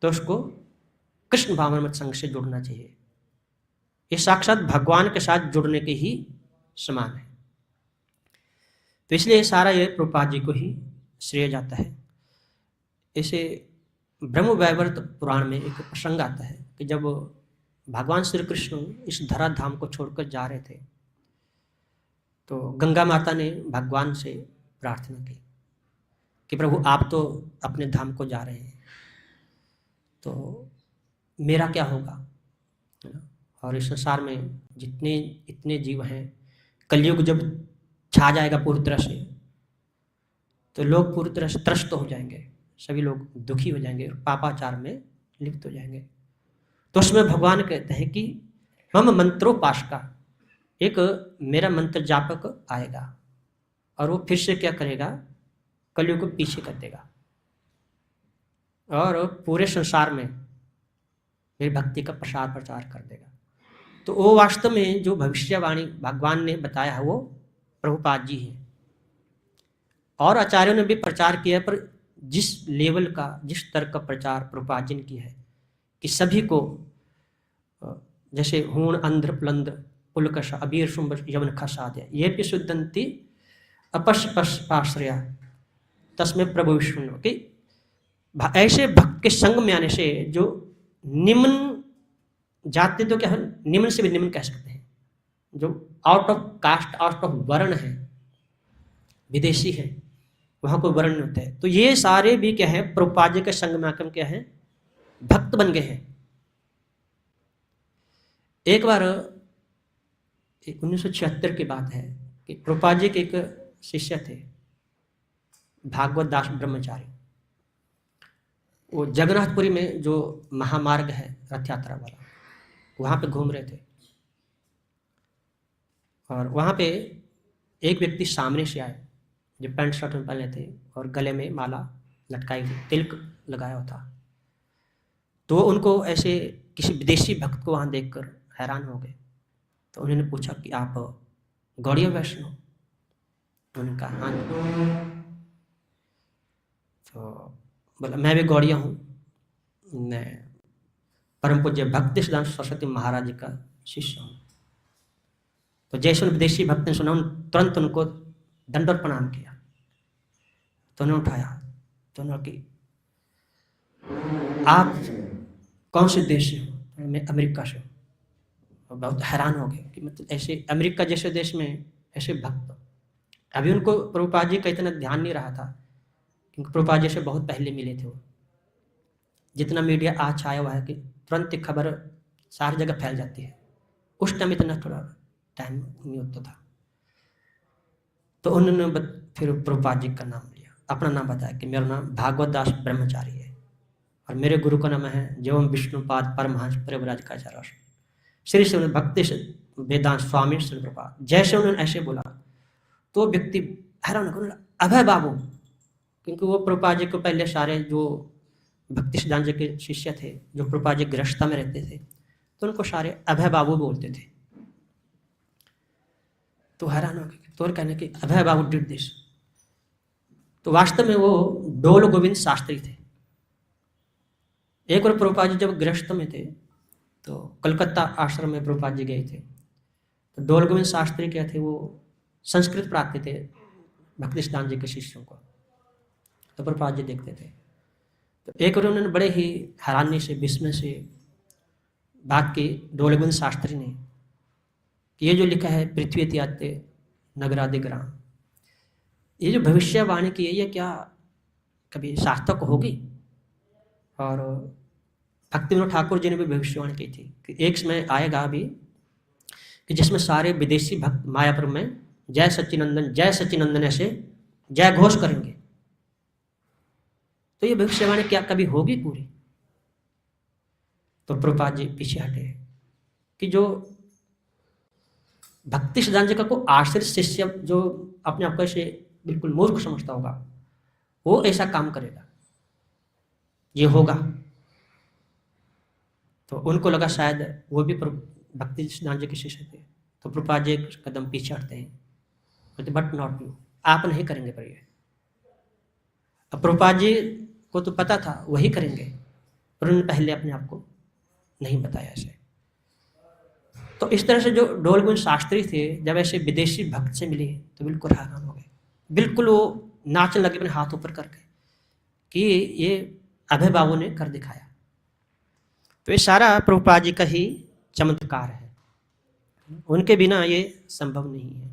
तो उसको कृष्ण भावनामृत संघ से जुड़ना चाहिए। ये साक्षात भगवान के साथ जुड़ने के ही समान है। तो इसलिए सारा ये प्रभुपाद जी को ही श्रेय जाता है। इसे ब्रह्म वैवर्त पुराण में एक प्रसंग आता है कि जब भगवान श्री कृष्ण इस धरा धाम को छोड़कर जा रहे थे तो गंगा माता ने भगवान से प्रार्थना की कि प्रभु आप तो अपने धाम को जा रहे हैं, तो मेरा क्या होगा, है ना। और इस संसार में जितने इतने जीव हैं, कलयुग जब छा जाएगा पूरी तरह से, तो लोग पूरी तरह से त्रस्त हो जाएंगे, सभी लोग दुखी हो जाएंगे और पापाचार में लिप्त हो जाएंगे। तो उसमें भगवान कहते हैं कि मम मंत्रोपासका, एक मेरा मंत्र जापक आएगा और वो फिर से क्या करेगा, कलयुग को पीछे कर देगा और पूरे संसार में मेरी भक्ति का प्रसार प्रचार कर देगा। तो वो वास्तव में जो भविष्यवाणी भगवान ने बताया है वो प्रभुपाद जी हैं। और आचार्यों ने भी प्रचार किया, पर जिस लेवल का, जिस स्तर का प्रचार प्रभुपाद जी ने किया है कि सभी को, जैसे हूण अंध्र प्लंद्र पुलकश अबीर शुंभ यवन खसाद्य ये भी शुद्धंती अपस्पाश्रया तस्में प्रभु विष्णु, कि ऐसे भक्त के संग में आने से जो निम्न जाति, तो क्या है, निम्न से भी निम्न कह सकते हैं, जो out of caste, out of varna है, विदेशी है, वहां कोई वर्ण नहीं होता है, तो ये सारे भी क्या है, प्रभुपाद जी के संग में आकर क्या है, भक्त बन गए हैं। एक बार 1976 की बात है कि प्रभुपाद जी के एक शिष्य थे भागवत दास ब्रह्मचारी, वो जगन्नाथपुरी में जो महामार्ग है रथ यात्रा वाला, वहां पे घूम रहे थे और वहां पे एक व्यक्ति सामने से आए जो पैंट शर्ट में पहने थे और गले में माला लटकाई थी, तिलक लगाया हुआ था। तो उनको ऐसे किसी विदेशी भक्त को वहां देखकर हैरान हो गए, तो उन्होंने पूछा कि आप गौड़ीय वैष्णव? उन्होंने कहा हाँ। तो बोला मैं भी गौड़िया हूँ, मैं परम पूज्य भक्ति सिद्धांत सरस्वती महाराज जी का शिष्य हूँ। तो जैसे उन विदेशी भक्त ने सुना, तुरंत उनको दंडवत प्रणाम किया। तो उन्होंने उठाया, तो उन्होंने कि आप कौन से देश से हो? मैं अमेरिका से हूँ। बहुत हैरान हो गए कि मतलब ऐसे अमेरिका जैसे देश में ऐसे भक्त। अभी उनको प्रभुपाद जी का इतना ध्यान नहीं रहा था, क्योंकि प्रभुपाद जी से बहुत पहले मिले थे वो। जितना मीडिया आज छाया हुआ है कि तुरंत खबर सारी जगह फैल जाती है, उस टाइम इतना थोड़ा टाइम नहीं होता था। तो उन्होंने फिर प्रभुपाद जी का नाम लिया, अपना नाम बताया कि मेरा नाम भागवत दास ब्रह्मचारी है और मेरे गुरु का नाम है जैवम विष्णुपाद परमहंस परिव्राजकाचार्य श्री श्री भक्ति वेदांत स्वामी श्री प्रभुपाद। जैसे उन्होंने ऐसे बोला तो व्यक्ति हैरान हो गया, अभय बाबू, क्योंकि वो प्रभुपाद जी को पहले सारे जो भक्ति सिद्धांत जी के शिष्य थे जो प्रभुपाद जी गृहस्था में रहते थे, तो उनको सारे अभय बाबू बोलते थे। तो हैरान हो गए, तो कहने कि अभय बाबू डिड दिस। तो वास्तव में वो डोल गोविंद शास्त्री थे। एक बार प्रभुपाद जी जब गृहस्थ में थे तो कलकत्ता आश्रम में प्रभुपाद जी गए थे, तो डोल गोविंद शास्त्री क्या थे, वो संस्कृत पढ़ाते थे भक्ति सिद्धांत जी के शिष्यों को। तो प्रभुपाद जी देखते थे। तो एक बार उन्होंने बड़े ही हैरानी से, विस्मय से बात की डोल गोविंद शास्त्री ने कि ये जो लिखा है पृथ्वी इत्यादि नगरादि ग्राम, ये जो भविष्यवाणी की है ये क्या कभी सार्थक होगी? और भक्ति विनोद ठाकुर जी ने भी भविष्यवाणी की थी कि एक समय आएगा अभी कि जिसमें सारे विदेशी भक्त मायापुर में जय सच्चिनंदन ऐसे जय घोष करेंगे। तो ये भविष्यवाणी क्या कभी होगी पूरी? तो प्रभुपाद जी पीछे हटे कि जो भक्ति सिद्धांत जी का को आश्रित शिष्य जो अपने आप को ऐसे बिल्कुल मूर्ख समझता होगा, वो ऐसा काम करेगा, ये होगा। तो उनको लगा शायद वो भी भक्ति सिद्धांत जी के शिष्य थे। तो प्रभुपाद जी एक कदम पीछे हटते हैं, कहते बट नॉट यू, आप नहीं करेंगे पर ये। अब प्रभुपाद जी को तो पता था वही करेंगे, पर उन्होंने पहले अपने आप को नहीं बताया ऐसे। तो इस तरह से जो डोल गोविंद शास्त्री थे जब ऐसे विदेशी भक्त से मिले तो बिल्कुल हैरान हो गए, बिल्कुल वो नाचने लगे अपने हाथ ऊपर करके कि ये अभय बाबू ने कर दिखाया। तो ये सारा प्रभुपाद जी का ही चमत्कार है, उनके बिना ये संभव नहीं है।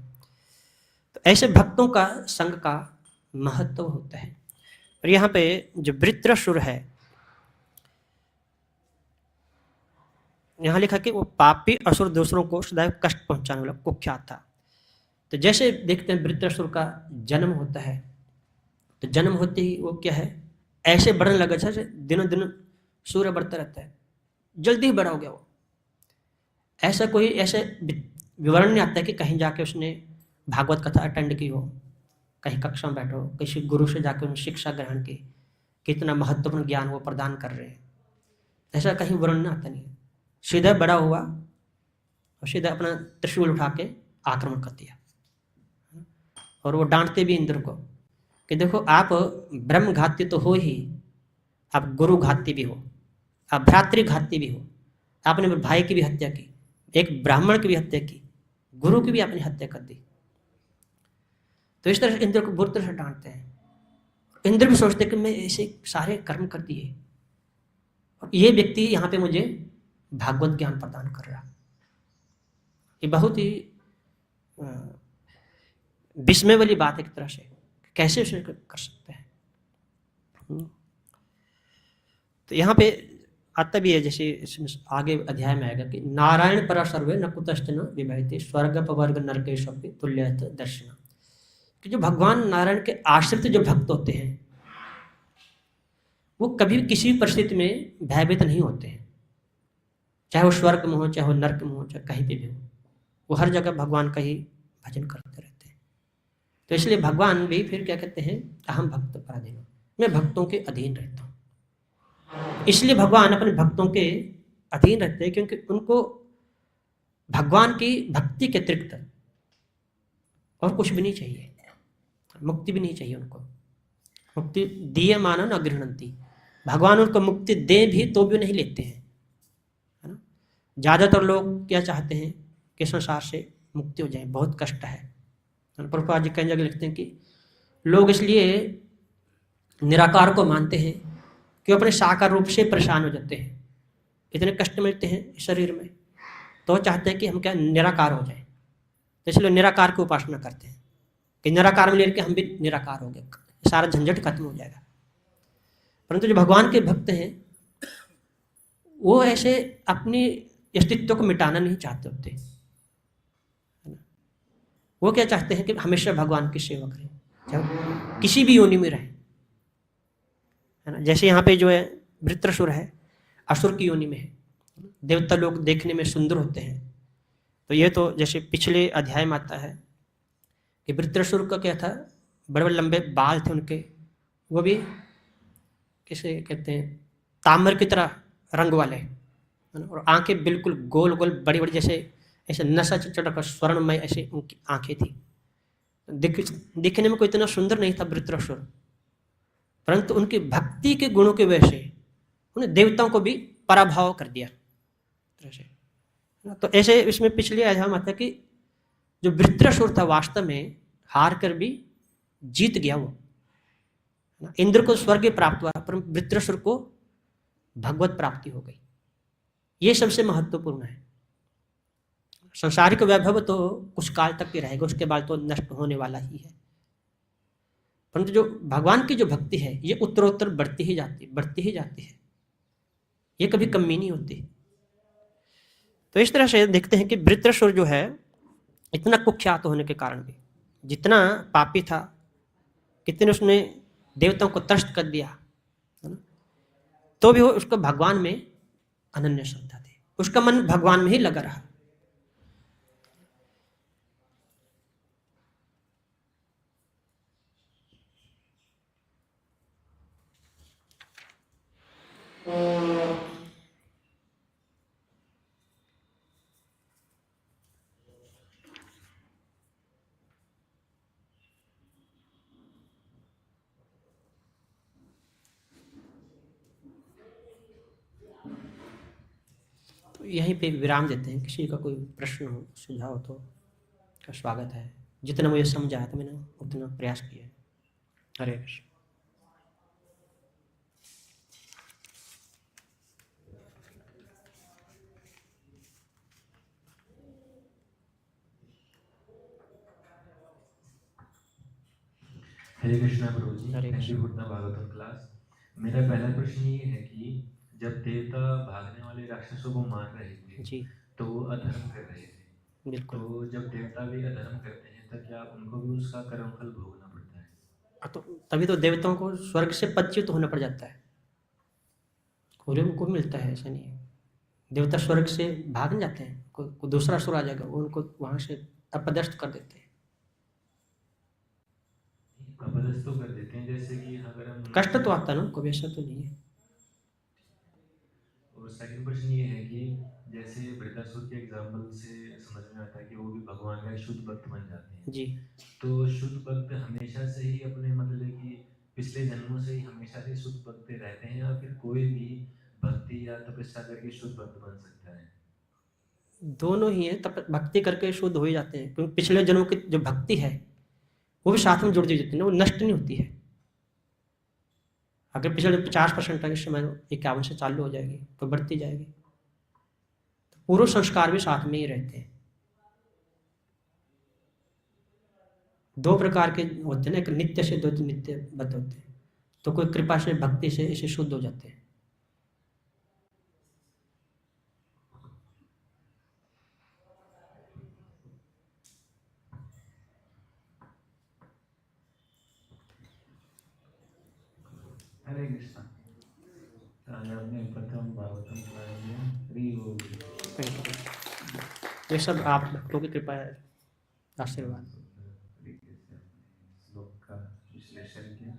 तो ऐसे भक्तों का संग का महत्व होता है। और यहाँ पे जो वृत्रासुर है, यहाँ लिखा कि वो पापी असुर दूसरों को सदैव कष्ट पहुंचाने वाला कुख्यात था। तो जैसे देखते हैं वृत्रासुर का जन्म होता है, तो जन्म होते ही वो क्या है, ऐसे बढ़ने लगा जैसे दिनों दिन सूर्य बढ़ता रहता है, जल्दी ही बड़ा हो गया वो। ऐसा कोई ऐसे विवरण नहीं आता है कि कहीं जाके उसने भागवत कथा अटेंड की हो, कहीं कक्षा में बैठो, किसी गुरु से जाकर उन्हें शिक्षा ग्रहण की, कितना महत्वपूर्ण ज्ञान वो प्रदान कर रहे हैं, ऐसा कहीं वर्णन आता नहीं है। सीधा बड़ा हुआ और सीधा अपना त्रिशूल उठा के आक्रमण कर दिया। और वो डांटते भी इंद्र को कि देखो आप ब्रह्म घाती तो हो ही, आप गुरु घाती भी हो, आप भ्रातृ घाती भी हो, आपने भाई की भी हत्या की, एक ब्राह्मण की भी हत्या की, गुरु की भी आपने हत्या कर दी। तो इस तरह से इंद्र को बुरी तरह से डांटते हैं। इंद्र भी सोचते कि मैं ऐसे सारे कर्म कर दिए और ये व्यक्ति यहाँ पे मुझे भागवत ज्ञान प्रदान कर रहा, ये बहुत ही विस्मय वाली बात एक तरह से, कैसे उसे कर सकते हैं। तो यहाँ पे आता भी है, जैसे इसमें आगे अध्याय में आएगा कि नारायण परा सर्वे न कुतश्च न विभयते स्वर्ग पवर्ग नरकेश तुल्य दर्शन, कि जो भगवान नारायण के आश्रित जो भक्त होते हैं वो कभी किसी भी परिस्थिति में भयभीत नहीं होते हैं, चाहे वो स्वर्ग में हो, चाहे वो नर्क में हो, चाहे कहीं पे भी हो, वो हर जगह भगवान का ही भजन करते रहते हैं। तो इसलिए भगवान भी फिर क्या कहते हैं, अहम भक्त पराधीन, मैं भक्तों के अधीन रहता हूँ। इसलिए भगवान अपने भक्तों के अधीन रहते हैं क्योंकि उनको भगवान की भक्ति के अतिरिक्त और कुछ भी नहीं चाहिए, मुक्ति भी नहीं चाहिए उनको। मुक्ति दिए मानो न गृहणंती, भगवान उनको मुक्ति दे भी तो भी नहीं लेते हैं, है ना। ज़्यादातर लोग क्या चाहते हैं कि संसार से मुक्ति हो जाए, बहुत कष्ट है। प्रभुपाद जी कई जगह लिखते हैं कि लोग इसलिए निराकार को मानते हैं कि अपने साकार रूप से परेशान हो जाते हैं, इतने कष्ट मिलते हैं शरीर में, तो चाहते हैं कि हम क्या निराकार हो जाए, तो इसलिए निराकार की उपासना करते हैं कि निराकार में लेकर हम भी निराकार हो गए, सारा झंझट खत्म हो जाएगा। परंतु जो भगवान के भक्त हैं वो ऐसे अपनी अस्तित्व को मिटाना नहीं चाहते होते, वो क्या चाहते हैं कि हमेशा भगवान की सेवा करें, चाहे किसी भी योनि में रहें, है ना। जैसे यहाँ पे जो है वृत्रासुर है, असुर की योनि में है, देवता लोग देखने में सुंदर होते हैं। तो ये तो जैसे पिछले अध्याय में आता है कि वृत्रासुर का क्या था, बड़े बड़े लंबे बाल थे उनके, वो भी किसे कहते हैं ताम्र की तरह रंग वाले, और आंखें बिल्कुल गोल गोल बड़ी बड़ी, जैसे ऐसे नशा चढ़कर स्वर्णमय ऐसे उनकी आंखें थी। दिखने में कोई इतना सुंदर नहीं था वृत्रासुर, परंतु उनकी भक्ति के गुणों की वजह से उन्हें देवताओं को भी पराभव कर दिया। तो ऐसे इसमें पिछले अध्याय में आता कि जो वृत्रासुर था वास्तव में हार कर भी जीत गया वो, इंद्र को स्वर्ग प्राप्त हुआ, पर वृत्रासुर को भगवत प्राप्ति हो गई। ये सबसे महत्वपूर्ण है। संसारिक वैभव तो कुछ काल तक ही रहेगा, उसके बाद तो नष्ट होने वाला ही है, परंतु जो भगवान की जो भक्ति है ये उत्तरोत्तर बढ़ती ही जाती है, ये कभी कमी नहीं होती। तो इस तरह से देखते हैं कि वृत्रासुर जो है इतना कुख्यात होने के कारण भी, जितना पापी था, कितने उसने देवताओं को त्रस्त कर दिया, है ना, तो भी वो उसको भगवान में अनन्य श्रद्धा थी, उसका मन भगवान में ही लगा रहा। तो यहीं पे विराम देते हैं। किसी का कोई प्रश्न हो, सुझाव हो तो का स्वागत है। जितना मुझे समझ आया था मैंने उतना प्रयास किया। हरे कृष्ण। हरे कृष्णा प्रभु ji, Hare thank you Krishna. For the Bhagavatam class. मेरा पहला प्रश्न ये है कि जब देवता भागने वाले राक्षसों को मार रहे थे जी तो वो अधर्म कर रहे थे, बिल्कुल। तो जब देवता भी अधर्म करते हैं तो क्या उनको भी उसका कर्मफल भोगना पड़ता है? तो तभी तो देवताओं को स्वर्ग से पच्युत होना पड़ जाता है, पूरे उनको मिलता है, ऐसा नहीं है। देवता स्वर्ग से भाग नहीं जाते हैं, कोई दूसरा असुर आ जाएगा वो उनको वहां से अपदस्थ कर देते हैं। अपदस्थ तो कर देते हैं, जैसे कि अगर हम कष्ट तो आता है ना, कोई ऐसा तो नहीं है। और सेकंड क्वेश्चन ये है कि जैसे वृद्धासुर के एग्जाम्पल से समझ में आता है कि वो भी भगवान का एक शुद्ध भक्त बन जाते हैं, जी तो शुद्ध भक्त हमेशा से ही अपने मतलब कि पिछले जन्मों से ही हमेशा से शुद्ध भक्त रहते हैं, या फिर कोई भी भक्ति या तपस्या करके शुद्ध भक्त बन सकता है? दोनों ही है, तब भक्ति करके शुद्ध हो ही जाते हैं, क्योंकि पिछले जन्मों की जो भक्ति है वो भी साथ में जुड़ दी जाती है ना, वो नष्ट नहीं होती है। अगर पिछले 50% है, इस समय 51 से चालू हो जाएगी तो बढ़ती जाएगी, तो पूर्व संस्कार भी साथ में ही रहते हैं। दो प्रकार के होते हैं ना, एक नित्य सिद्ध होते, नित्य बद्ध होते हैं, तो कोई कृपा से भक्ति से इसे शुद्ध हो जाते हैं। हरे कृष्णा। आज आपने प्रथम भागवतम सुनाई दिया, हरि बोल। ये सब आप भक्तों की कृपा है, आशीर्वाद। तरीके से अपने श्लोक का विश्लेषण किया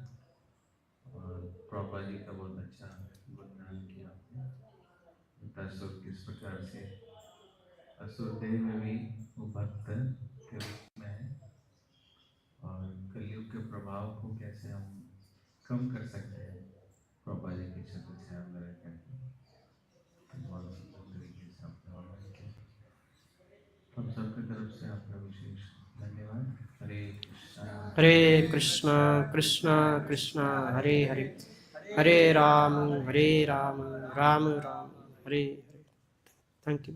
और प्रभा जी का बहुत अच्छा गुणगान किया आपने। असुर किस प्रकार से असुर देव में भी वो भक्त के रूप में है, और कलयुग के प्रभाव को कैसे हम कम कर सकते हैं प्रभा जी के शब्द से हम लगा करके। बहुत सुंदर तरीके से आपने वर्णन किया, हम सबकी तरफ से आपका विशेष धन्यवाद। हरे कृष्णा हरे कृष्णा कृष्णा कृष्णा हरे हरे, हरे राम राम राम हरे हरे। Thank you.